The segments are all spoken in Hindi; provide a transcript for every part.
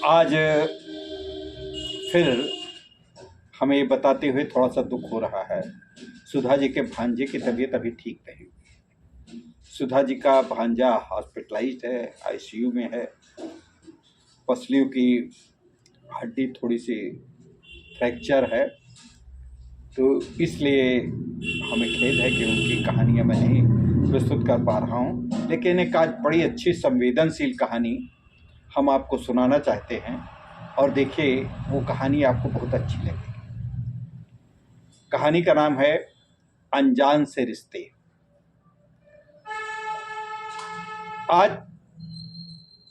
आज फिर हमें ये बताते हुए थोड़ा सा दुख हो रहा है। सुधा जी के भांजे की तबीयत अभी ठीक नहीं हुई। सुधा जी का भांजा हॉस्पिटलाइज्ड है, आईसीयू में है। पसलियों की हड्डी थोड़ी सी फ्रैक्चर है, तो इसलिए हमें खेद है कि उनकी कहानियाँ मैं नहीं प्रस्तुत कर पा रहा हूँ। लेकिन एक आज बड़ी अच्छी संवेदनशील कहानी हम आपको सुनाना चाहते हैं, और देखिए वो कहानी आपको बहुत अच्छी लगेगी। कहानी का नाम है अनजान से रिश्ते। आज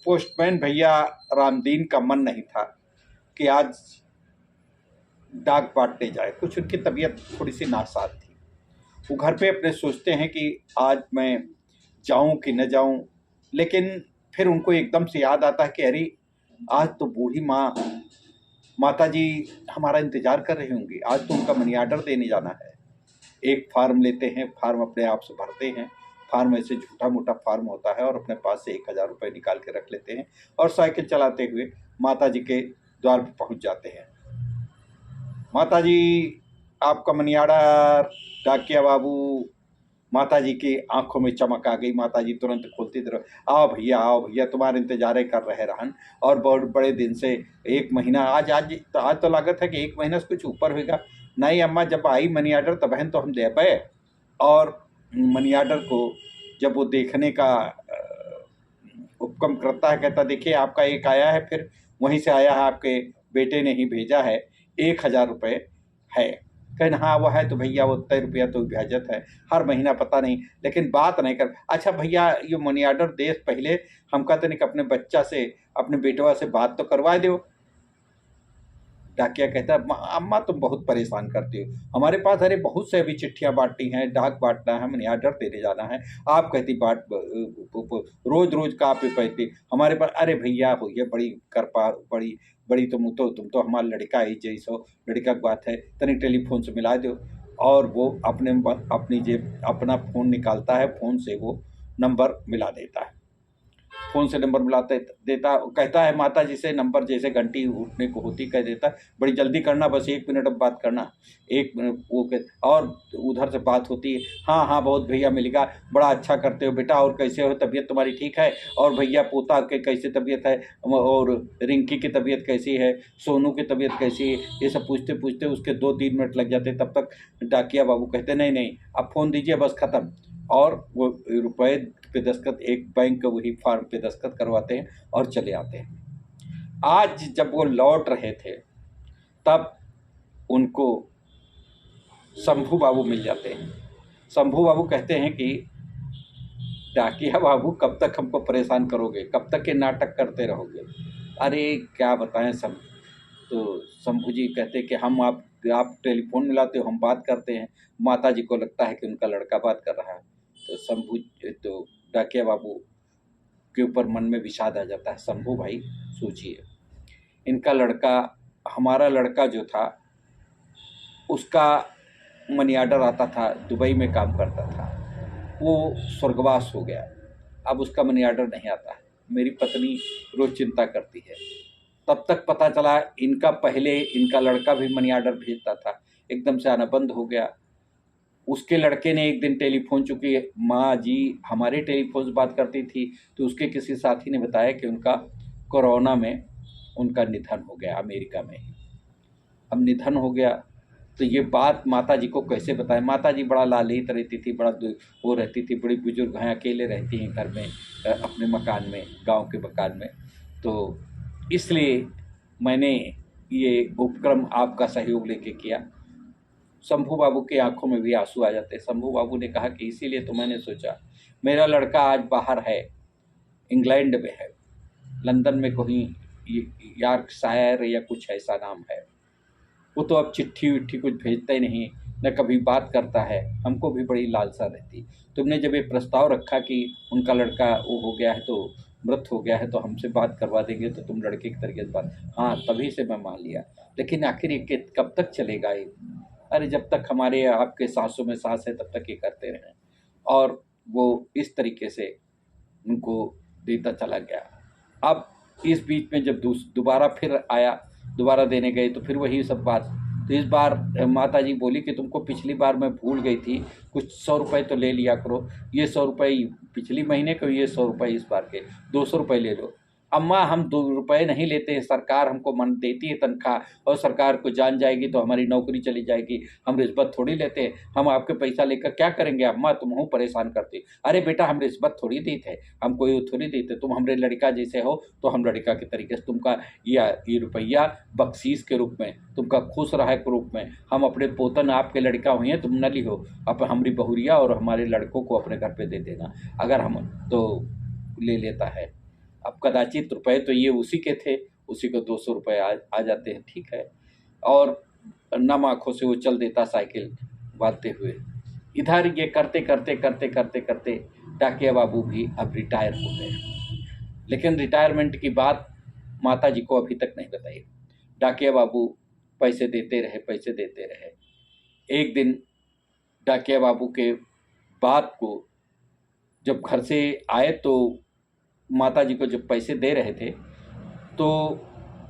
पोस्टमैन भैया रामदीन का मन नहीं था कि आज डाक बांटने जाए। कुछ उनकी तबीयत थोड़ी सी नासाज थी। वो घर पे अपने सोचते हैं कि आज मैं जाऊं कि न जाऊं, लेकिन फिर उनको एकदम से याद आता है कि अरे आज तो बूढ़ी माता जी हमारा इंतजार कर रही होंगी। आज तो उनका मनी आर्डर देने जाना है। एक फार्म लेते हैं, फार्म अपने आप से भरते हैं। फार्म ऐसे झूठा मोटा फार्म होता है, और अपने पास से 1,000 रुपये निकाल के रख लेते हैं और साइकिल चलाते हुए माता जी के द्वार पर पहुंच जाते हैं। माता जी आपका मनी आर्डर। डाकिया बाबू। माता जी की आंखों में चमक आ गई। माता जी तुरंत खोलती तरह, आओ भैया, तुम्हारे इंतजार कर रहे रहन, और बहुत बड़े दिन से 1 महीना। आज तो लागत है कि 1 महीना से कुछ ऊपर होगा। नहीं अम्मा, जब आई मनी आर्डर तबहन तो हम दे पाए। और मनी आर्डर को जब वो देखने का उपक्रम करता है, कहता देखिए आपका एक आया है, फिर वहीं से आया है, आपके बेटे ने ही भेजा है, 1,000 रुपये है। कहना हाँ वो है, तो भैया वो उतना रुपया तो भेजत है हर महीना, पता नहीं, लेकिन बात नहीं कर। अच्छा भैया ये मनी आर्डर दे पहले हम कहते नहीं कि अपने बच्चा से, अपने बेटवा से बात तो करवा दो। डाकिया कहता है अम्मा तुम बहुत परेशान करती हो, हमारे पास अरे बहुत से अभी चिट्ठियां बांटनी हैं, डाक बांटना है, मनी आर्डर देने जाना है। आप कहती बांट रोज रोज का आप कहती हमारे पास। अरे भैया हो ये बड़ी कृपा, बड़ी बड़ी तुम तो हमारा लड़का ही जैसो लड़का की बात है, तनी टेलीफोन से मिला दो। और वो अपनी जेब अपना फ़ोन निकालता है, फ़ोन से वो नंबर मिला देता है। फ़ोन से नंबर मिलाते देता, कहता है माता जी से नंबर जैसे घंटी उठने को होती कह देता है, बड़ी जल्दी करना, बस 1 मिनट अब बात करना। 1 मिनट वो और उधर से बात होती है। हाँ हाँ बहुत भैया मिलेगा, बड़ा अच्छा करते हो बेटा, और कैसे हो, तबीयत तुम्हारी ठीक है? और भैया पोता के कैसे तबीयत है, और रिंकी की तबीयत कैसी है, सोनू की तबीयत कैसी है, ये सब पूछते पूछते उसके 2-3 मिनट लग जाते। तब तक डाकिया बाबू कहते नहीं अब फ़ोन दीजिए, बस ख़त्म। और वो रुपए पे दस्तखत, एक बैंक का वही फार्म पे दस्तखत करवाते हैं और चले आते हैं। आज जब वो लौट रहे थे तब उनको शंभू बाबू मिल जाते हैं। शंभू बाबू कहते हैं कि डाकिया बाबू कब तक हमको परेशान करोगे, कब तक ये नाटक करते रहोगे? अरे क्या बताएं सब। तो शंभू जी कहते कि आप टेलीफोन मिलाते हो, हम बात करते हैं। माता जी को लगता है कि उनका लड़का बात कर रहा है। तो डाकिया बाबू के ऊपर मन में विषाद आ जाता है। शंभू भाई सोचिए, इनका लड़का, हमारा लड़का जो था उसका मनी आर्डर आता था, दुबई में काम करता था, वो स्वर्गवास हो गया, अब उसका मनी आर्डर नहीं आता है। मेरी पत्नी रोज़ चिंता करती है। तब तक पता चला पहले इनका लड़का भी मनी आर्डर भेजता था, एकदम से आना बंद हो गया। उसके लड़के ने एक दिन टेलीफोन, चूँकि माँ जी हमारे टेलीफोन से बात करती थी, तो उसके किसी साथी ने बताया कि उनका कोरोना में उनका निधन हो गया, अमेरिका में ही। अब निधन हो गया तो ये बात माता जी को कैसे बताएं? माता जी बड़ा लालित रहती थी, बड़ा वो रहती थी, बड़ी बुजुर्ग हैं, अकेले रहती हैं घर में, अपने मकान में, गांव के मकान में। तो इसलिए मैंने ये उपक्रम आपका सहयोग लेके किया। शंभू बाबू की आंखों में भी आंसू आ जाते। शंभू बाबू ने कहा कि इसीलिए तो मैंने सोचा, मेरा लड़का आज बाहर है, इंग्लैंड में है, लंदन में कहीं, यॉर्कशायर या कुछ ऐसा नाम है। वो तो अब चिट्ठी विट्ठी कुछ भेजता ही नहीं, न कभी बात करता है। हमको भी बड़ी लालसा रहती। तुमने जब ये प्रस्ताव रखा कि उनका लड़का वो हो गया है, तो मृत हो गया है, तो हमसे बात करवा देंगे, तो तुम लड़के की तरीके से बात, हाँ तभी से मैं मान लिया। लेकिन आखिर ये कब तक चलेगा ये? अरे जब तक हमारे आपके सांसों में सांस है तब तक ये करते रहें। और वो इस तरीके से उनको देता चला गया। अब इस बीच में जब दोबारा फिर आया, दोबारा देने गए तो फिर वही सब बात। तो इस बार माता जी बोली कि तुमको पिछली बार मैं भूल गई थी, कुछ 100 रुपये तो ले लिया करो, ये 100 रुपये पिछली महीने के, ये 100 रुपये इस बार के, 200 रुपये ले लो। अम्मा हम 2 रुपये नहीं लेते हैं, सरकार हमको मन देती है तनख्वाह, और सरकार को जान जाएगी तो हमारी नौकरी चली जाएगी, हम रिश्वत थोड़ी लेते हैं, हम आपके पैसा लेकर क्या करेंगे अम्मा, तुम हो परेशान करती। अरे बेटा हम रिश्वत थोड़ी देते हैं, हम कोई थोड़ी देते, तुम हमारे लड़का जैसे हो तो हम लड़का के तरीके से तुमका ये रुपया बख्शीश के रूप में, तुमका खुश रहे के रूप में, हम अपने पोतन आपके लड़का हुए तुम न लिहो, अब हमारी बहुरिया और हमारे लड़कों को अपने घर पे दे देना, अगर हम तो ले लेता है। अब कदाचित रुपए तो ये उसी के थे, उसी को 200 रुपये आ जाते हैं, ठीक है। और नम आँखों से वो चल देता साइकिल बांधते हुए। इधर ये करते करते करते करते करते डाकिया बाबू भी अब रिटायर हो गए, लेकिन रिटायरमेंट की बात माता जी को अभी तक नहीं बताई। डाकिया बाबू पैसे देते रहे, पैसे देते रहे। एक दिन डाकिया बाबू के बात को जब घर से आए तो माता जी को जब पैसे दे रहे थे तो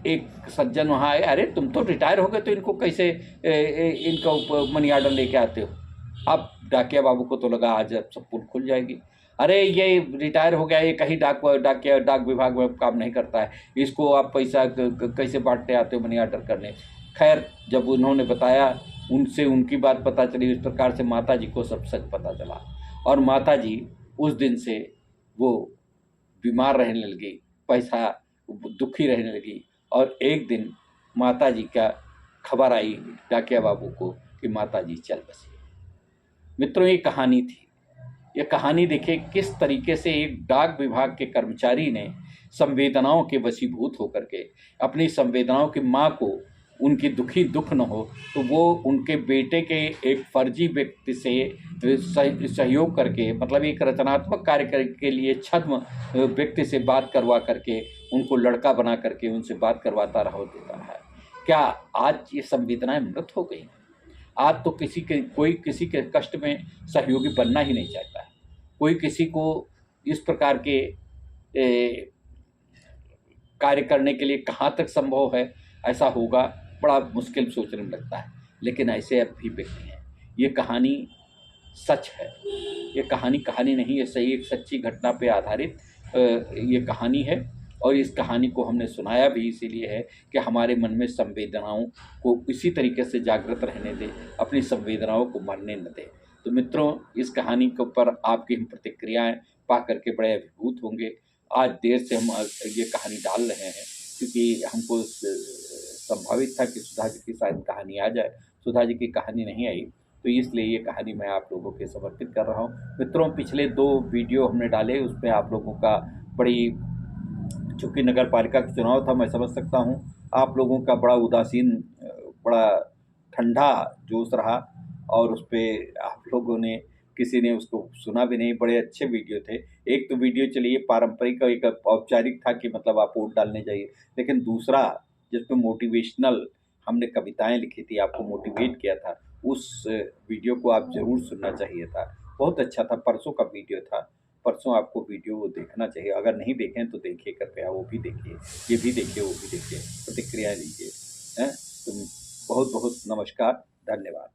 एक सज्जन वहाँ आए, अरे तुम तो रिटायर हो गए तो इनको कैसे इनका मनी ऑर्डर लेके आते हो। अब डाकिया बाबू को तो लगा आज अब सब पुल खुल जाएगी, अरे ये रिटायर हो गया, ये कहीं डाक विभाग में काम नहीं करता है, इसको आप पैसा कैसे बांटते आते हो मनी ऑर्डर करने। खैर जब उन्होंने बताया, उनसे उनकी बात पता चली, इस प्रकार से माता जी को सब सच पता चला, और माता जी उस दिन से वो बीमार रहने लगी, पैसा दुखी रहने लगी। और एक दिन माता जी का खबर आई डाकिया बाबू को कि माता जी चल बसी। मित्रों ये कहानी थी, ये कहानी देखिए किस तरीके से एक डाक विभाग के कर्मचारी ने संवेदनाओं के वशीभूत होकर के अपनी संवेदनाओं की माँ को, उनकी दुखी दुख न हो तो वो उनके बेटे के एक फर्जी व्यक्ति से सहयोग करके, मतलब एक रचनात्मक कार्य के लिए छद्म व्यक्ति से बात करवा करके उनको लड़का बना करके उनसे बात करवाता रहा देता है। क्या आज ये संवेदनाएं मृत हो गई? आज तो कोई किसी के कष्ट में सहयोगी बनना ही नहीं चाहता है, कोई किसी को इस प्रकार के कार्य करने के लिए कहाँ तक संभव है ऐसा होगा, बड़ा मुश्किल सोचने में लगता है। लेकिन ऐसे अब भी व्यक्ति हैं। ये कहानी सच है, ये कहानी नहीं है, सही एक सच्ची घटना पे आधारित ये कहानी है। और इस कहानी को हमने सुनाया भी इसीलिए है कि हमारे मन में संवेदनाओं को इसी तरीके से जागृत रहने दें, अपनी संवेदनाओं को मरने न दें। तो मित्रों इस कहानी के ऊपर आपकी हम प्रतिक्रियाएँ पा करके बड़े अभिभूत होंगे। आज देर से हम ये कहानी डाल रहे हैं क्योंकि हमको संभावित था कि सुधा जी की शायद कहानी आ जाए, सुधा जी की कहानी नहीं आई, तो इसलिए ये कहानी मैं आप लोगों के समर्पित कर रहा हूँ। मित्रों पिछले 2 वीडियो हमने डाले, उसमें आप लोगों का बड़ी, चूँकि नगर पालिका का चुनाव था, मैं समझ सकता हूँ आप लोगों का बड़ा उदासीन, बड़ा ठंडा जोश रहा, और उस पर आप लोगों ने किसी ने उसको सुना भी नहीं। बड़े अच्छे वीडियो थे। एक तो वीडियो चलिए पारंपरिक, एक औपचारिक था कि मतलब आप वोट डालने जाइए, लेकिन दूसरा जिसमें मोटिवेशनल हमने कविताएं लिखी थी, आपको मोटिवेट किया था, उस वीडियो को आप ज़रूर सुनना चाहिए था। बहुत अच्छा था, परसों का वीडियो था, परसों आपको वीडियो वो देखना चाहिए। अगर नहीं देखें तो देखिए कृपया, वो भी देखिए, ये भी देखिए, वो भी देखिए, प्रतिक्रिया दीजिए। हैं तो बहुत बहुत नमस्कार, धन्यवाद।